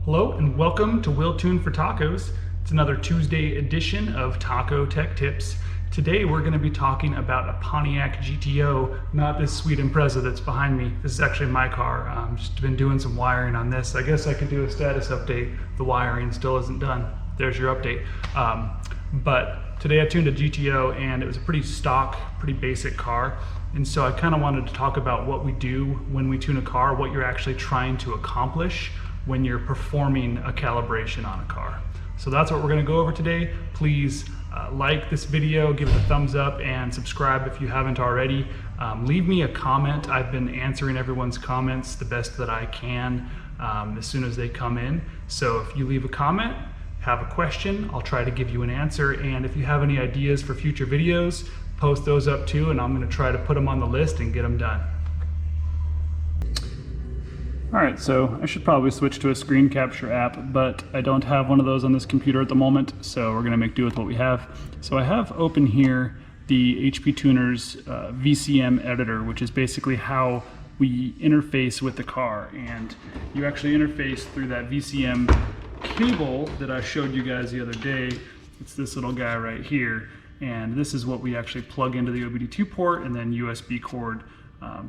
Hello and welcome to Will Tune for Tacos. It's another Tuesday edition of Taco Tech Tips. Today we're going to be talking about a Pontiac GTO, not this sweet Impreza that's behind me. This is actually my car. Just been doing some wiring on this. I guess I could do a status update. The wiring still isn't done. There's your update. But today I tuned a GTO and it was a pretty stock, pretty basic car. And so I kind of wanted to talk about what we do when we tune a car, what you're actually trying to accomplish when you're performing a calibration on a car. So that's what we're going to go over today. Please like this video, give it a thumbs up, and subscribe if you haven't already. Leave me a comment. I've been answering everyone's comments the best that I can as soon as they come in. So if you leave a comment, have a question, I'll try to give you an answer. And if you have any ideas for future videos, post those up too, and I'm going to try to put them on the list and get them done. Alright, so I should probably switch to a screen capture app, but I don't have one of those on this computer at the moment, so we're going to make do with what we have. So I have open here the HPtuners VCM editor, which is basically how we interface with the car. And you actually interface through that VCM cable that I showed you guys the other day. It's this little guy right here, and this is what we actually plug into the OBD2 port, and then USB cord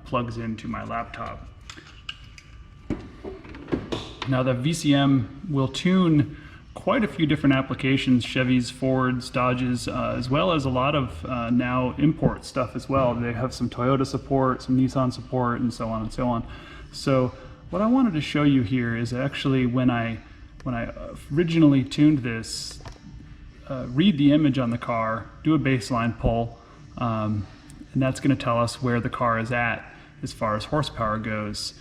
plugs into my laptop. Now the VCM will tune quite a few different applications, Chevys, Fords, Dodges, as well as a lot of now import stuff as well. They have some Toyota support, some Nissan support, and so on and so on. So what I wanted to show you here is actually when I originally tuned this, read the image on the car, do a baseline pull, and that's going to tell us where the car is at as far as horsepower goes.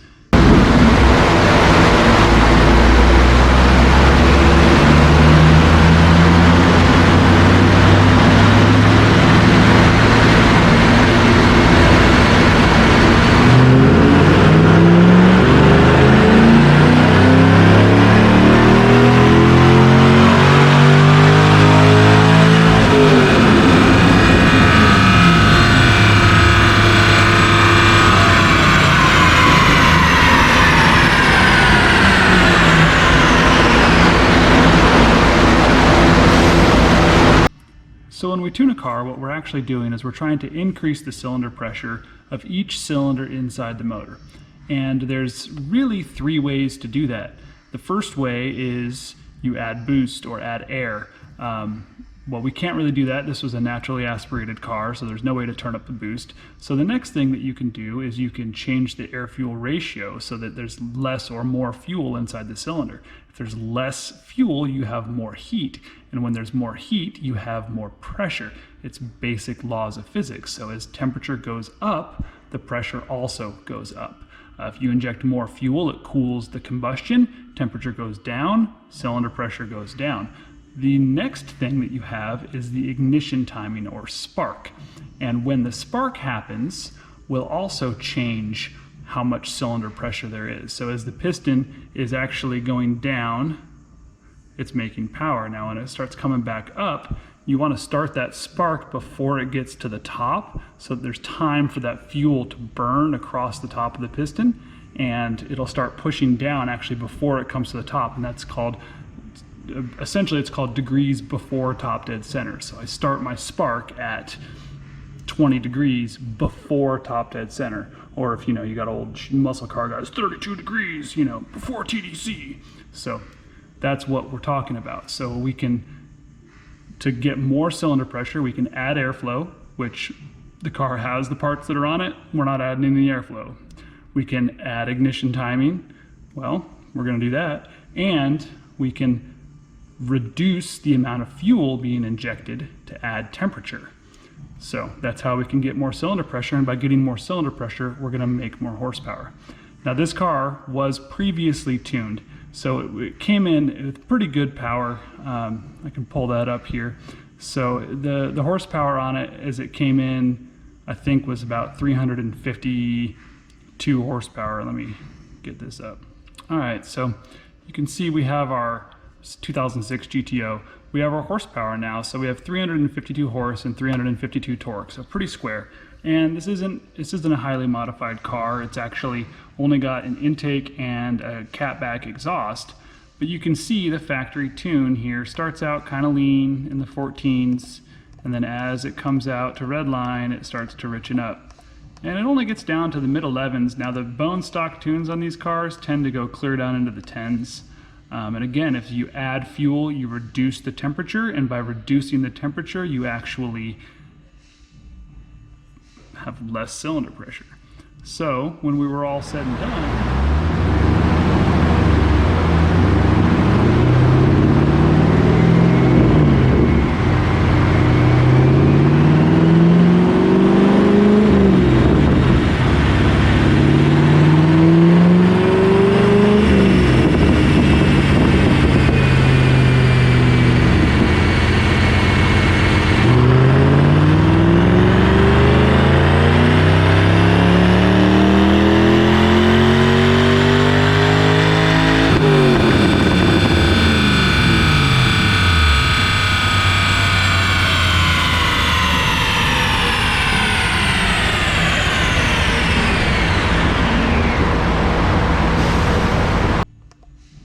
So when we tune a car, what we're actually doing is we're trying to increase the cylinder pressure of each cylinder inside the motor. And there's really three ways to do that. The first way is you add boost or add air. Well, we can't really do that. This was a naturally aspirated car, so there's no way to turn up the boost. So the next thing that you can do is you can change the air-fuel ratio so that there's less or more fuel inside the cylinder. If there's less fuel, you have more heat. And when there's more heat, you have more pressure. It's basic laws of physics. So as temperature goes up, the pressure also goes up. If you inject more fuel, it cools the combustion, temperature goes down, cylinder pressure goes down. The next thing that you have is the ignition timing, or spark. And when the spark happens, we'll also change how much cylinder pressure there is. So as the piston is actually going down, it's making power. Now when it starts coming back up, you want to start that spark before it gets to the top, so that there's time for that fuel to burn across the top of the piston, and it'll start pushing down actually before it comes to the top, and that's called, essentially it's called degrees before top dead center. So I start my spark at 20 degrees before top dead center. Or if you got old muscle car guys, 32 degrees, before TDC. So that's what we're talking about. So we can, to get more cylinder pressure, we can add airflow, which the car has the parts that are on it. We're not adding any airflow. We can add ignition timing. Well, we're gonna do that. And we can reduce the amount of fuel being injected to add temperature. So that's how we can get more cylinder pressure, and by getting more cylinder pressure, we're gonna make more horsepower. Now this car was previously tuned, so it came in with pretty good power. I can pull that up here. So the horsepower on it as it came in, I think was about 352 horsepower. Let me get this up. All right, so you can see we have our 2006 GTO. We have our horsepower now, so we have 352 horse and 352 torque, so pretty square. And this isn't a highly modified car. It's actually only got an intake and a catback exhaust, But you can see the factory tune here starts out kind of lean in the 14s, and then as it comes out to red line, it starts to richen up. And it only gets down to the mid 11s. Now the bone stock tunes on these cars tend to go clear down into the 10s. And again, if you add fuel, you reduce the temperature, and by reducing the temperature, you actually have less cylinder pressure. So when we were all said and done,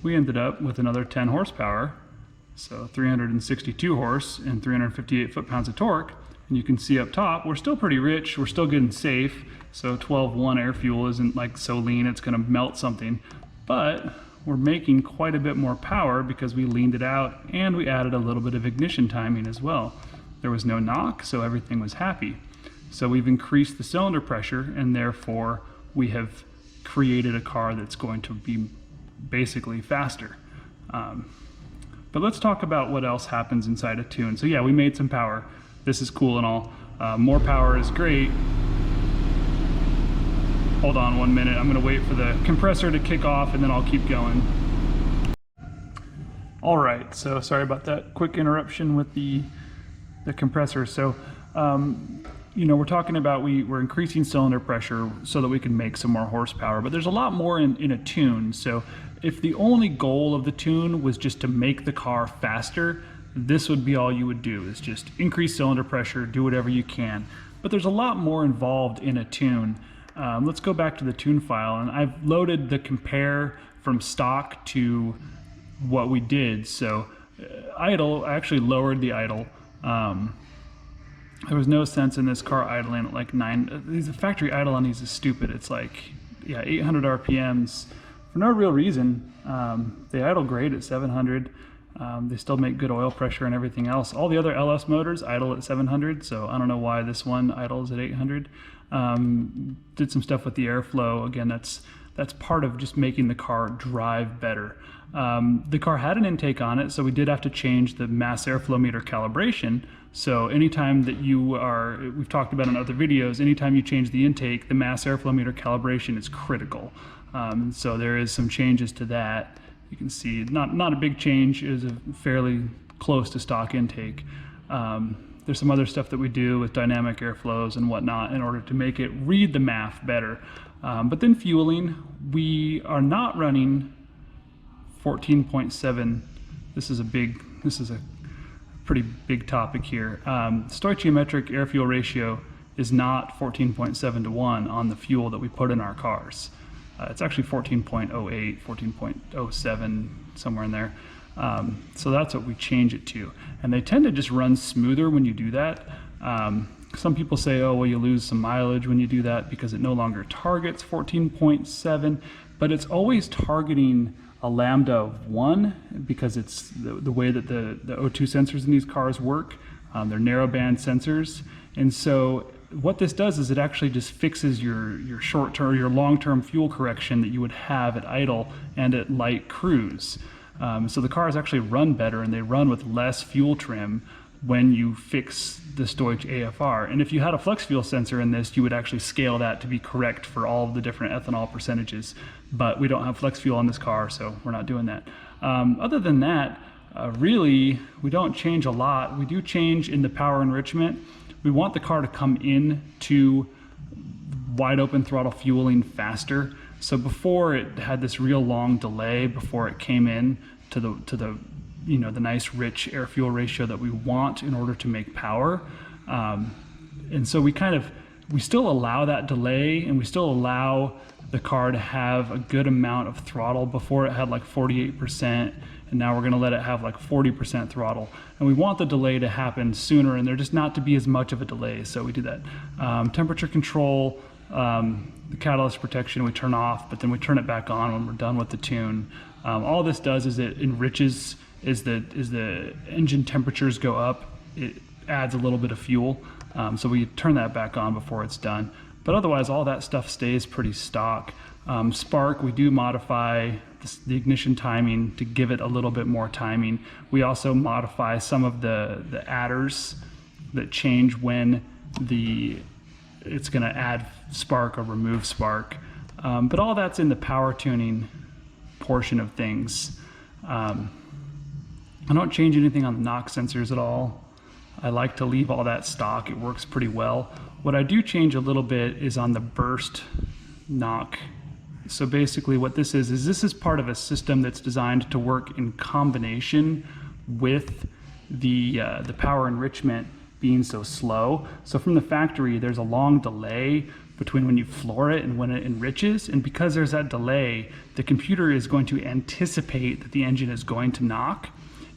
we ended up with another 10 horsepower, so 362 horse and 358 foot-pounds of torque. And you can see up top, we're still pretty rich, we're still good and safe, so 12.1 air fuel isn't like so lean it's gonna melt something, but we're making quite a bit more power because we leaned it out and we added a little bit of ignition timing as well. There was no knock, so everything was happy. So we've increased the cylinder pressure, and therefore we have created a car that's going to be basically faster. But let's talk about what else happens inside a tune. So yeah, we made some power. This is cool and all. More power is great. Hold on 1 minute. I'm gonna wait for the compressor to kick off and then I'll keep going. All right, so sorry about that quick interruption with the compressor. So, you know, we're talking about we're increasing cylinder pressure so that we can make some more horsepower, but there's a lot more in a tune. So if the only goal of the tune was just to make the car faster, this would be all you would do, is just increase cylinder pressure, do whatever you can. But there's a lot more involved in a tune. Let's go back to the tune file, and I've loaded the compare from stock to what we did. So idle, I actually lowered the idle. There was no sense in this car idling at like 9. The factory idle on these is stupid. It's like, yeah, 800 RPMs for no real reason. They idle great at 700. They still make good oil pressure and everything else. All the other LS motors idle at 700, so I don't know why this one idles at 800. Did some stuff with the airflow. Again, that's part of just making the car drive better. The car had an intake on it, so we did have to change the mass airflow meter calibration. So anytime that we've talked about in other videos, anytime you change the intake, the mass airflow meter calibration is critical. So there is some changes to that. You can see not a big change. It is a fairly close to stock intake. There's some other stuff that we do with dynamic airflows and whatnot in order to make it read the math better. But then fueling, we are not running 14.7. This is a pretty big topic here. Stoichiometric air fuel ratio is not 14.7 to 1 on the fuel that we put in our cars. It's actually 14.08, 14.07, somewhere in there. So that's what we change it to. And they tend to just run smoother when you do that. Some people say, oh, well, you lose some mileage when you do that because it no longer targets 14.7, but it's always targeting a lambda of 1 because it's the way that the O2 sensors in these cars work. They're narrowband sensors. And so what this does is it actually just fixes your short-term, your long-term fuel correction that you would have at idle and at light cruise. So the cars actually run better and they run with less fuel trim when you fix the Stoich AFR. And if you had a flex fuel sensor in this, you would actually scale that to be correct for all of the different ethanol percentages. But we don't have flex fuel on this car, so we're not doing that. Other than that, really, we don't change a lot. We do change in the power enrichment. We want the car to come in to wide open throttle fueling faster. So before, it had this real long delay before it came in to the you know, the nice rich air fuel ratio that we want in order to make power. And so we still allow that delay, and we still allow the car to have a good amount of throttle. Before it had like 48%, and now we're going to let it have like 40% throttle. And we want the delay to happen sooner and there just not to be as much of a delay, so we do that. Temperature control, the catalyst protection we turn off, but then we turn it back on when we're done with the tune. All this does is it enriches, as the engine temperatures go up, it adds a little bit of fuel. So we turn that back on before it's done. But otherwise, all that stuff stays pretty stock. Spark, we do modify the ignition timing to give it a little bit more timing. We also modify some of the adders that change when it's going to add spark or remove spark. But all that's in the power tuning portion of things. I don't change anything on the knock sensors at all. I like to leave all that stock. It works pretty well. What I do change a little bit is on the burst knock. So basically what this is part of a system that's designed to work in combination with the power enrichment being so slow. So from the factory, there's a long delay between when you floor it and when it enriches. And because there's that delay, the computer is going to anticipate that the engine is going to knock.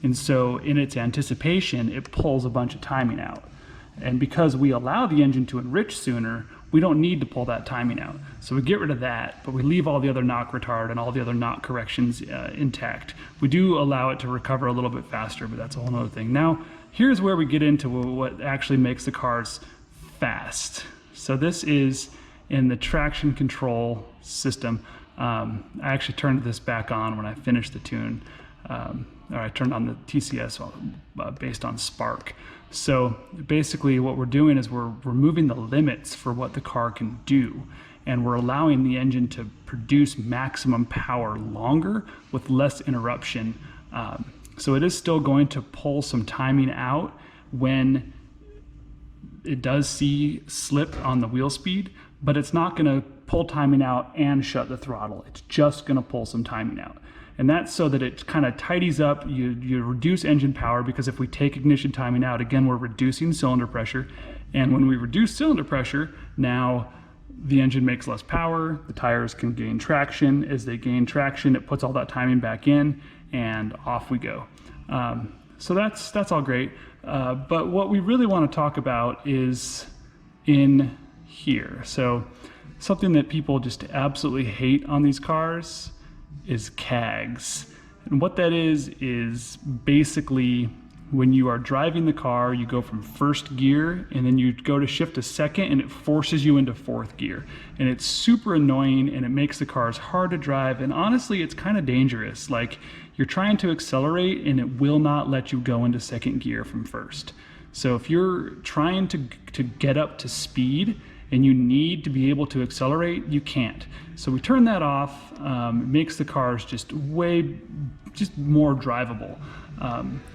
And so in its anticipation, it pulls a bunch of timing out. And because we allow the engine to enrich sooner, we don't need to pull that timing out. So we get rid of that, but we leave all the other knock retard and all the other knock corrections intact. We do allow it to recover a little bit faster, but that's a whole other thing. Now, here's where we get into what actually makes the cars fast. So this is in the traction control system. I actually turned this back on when I finished the tune. Or I turned on the TCS based on Spark. So basically what we're doing is we're removing the limits for what the car can do, and we're allowing the engine to produce maximum power longer with less interruption. So it is still going to pull some timing out when it does see slip on the wheel speed, but it's not going to pull timing out and shut the throttle. It's just going to pull some timing out. And that's so that it kind of tidies up, you reduce engine power, because if we take ignition timing out, again, we're reducing cylinder pressure. And when we reduce cylinder pressure, now the engine makes less power, the tires can gain traction. As they gain traction, it puts all that timing back in, and off we go. So that's all great. But what we really want to talk about is in here. So something that people just absolutely hate on these cars is CAGs. And what that is basically when you are driving the car, you go from first gear and then you go to shift to second and it forces you into fourth gear. And it's super annoying and it makes the cars hard to drive. And honestly, it's kind of dangerous. Like, you're trying to accelerate and it will not let you go into second gear from first. So if you're trying to get up to speed and you need to be able to accelerate, you can't. So we turn that off. It makes the cars just more drivable.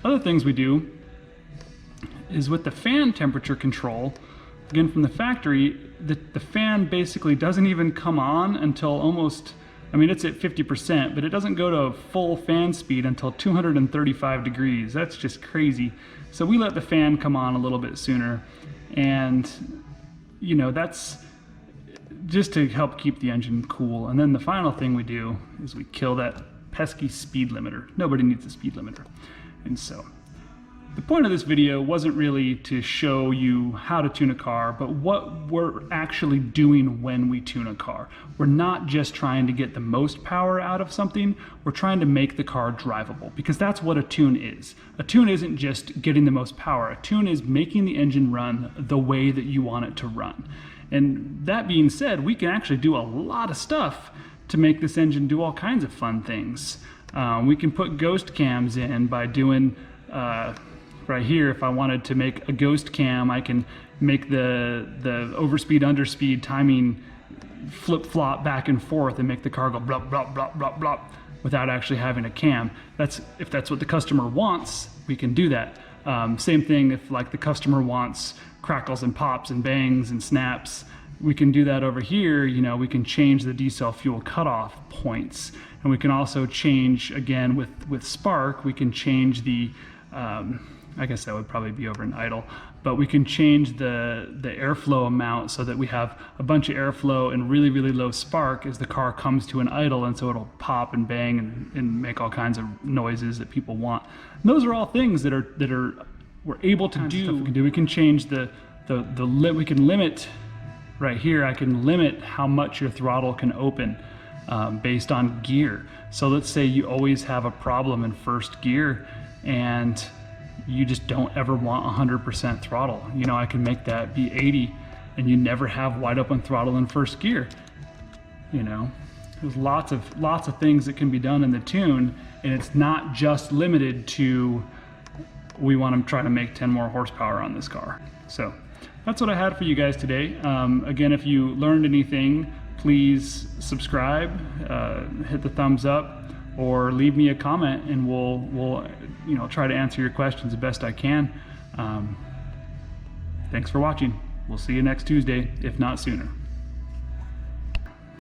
Other things we do is with the fan temperature control, again from the factory, the fan basically doesn't even come on until almost, I mean, it's at 50%, but it doesn't go to full fan speed until 235 degrees. That's just crazy. So we let the fan come on a little bit sooner, and you know, that's just to help keep the engine cool. And then the final thing we do is we kill that pesky speed limiter. Nobody needs a speed limiter. And so the point of this video wasn't really to show you how to tune a car, but what we're actually doing when we tune a car. We're not just trying to get the most power out of something, we're trying to make the car drivable, because that's what a tune is. A tune isn't just getting the most power. A tune is making the engine run the way that you want it to run. And that being said, we can actually do a lot of stuff to make this engine do all kinds of fun things. We can put ghost cams in by doing, right here, if I wanted to make a ghost cam, I can make the overspeed, underspeed timing flip-flop back and forth and make the car go blop, blop, blop, blop, blop without actually having a cam. If that's what the customer wants, we can do that. Same thing if like the customer wants crackles and pops and bangs and snaps, we can do that over here. You know, we can change the decel fuel cutoff points, and we can also change, again with Spark, we can change the I guess that would probably be over an idle, but we can change the airflow amount so that we have a bunch of airflow and really, really low spark as the car comes to an idle, and so it'll pop and bang and make all kinds of noises that people want. And those are all things that we're able to do. We can change we can limit right here. I can limit how much your throttle can open based on gear. So let's say you always have a problem in first gear and you just don't ever want 100% throttle. You know, I can make that be 80 and you never have wide open throttle in first gear. You know, there's lots of things that can be done in the tune, and it's not just limited to we want to try to make 10 more horsepower on this car. So that's what I had for you guys today. Again, if you learned anything, please subscribe, hit the thumbs up, or leave me a comment, and we'll try to answer your questions the best I can. Thanks for watching. We'll see you next Tuesday, if not sooner.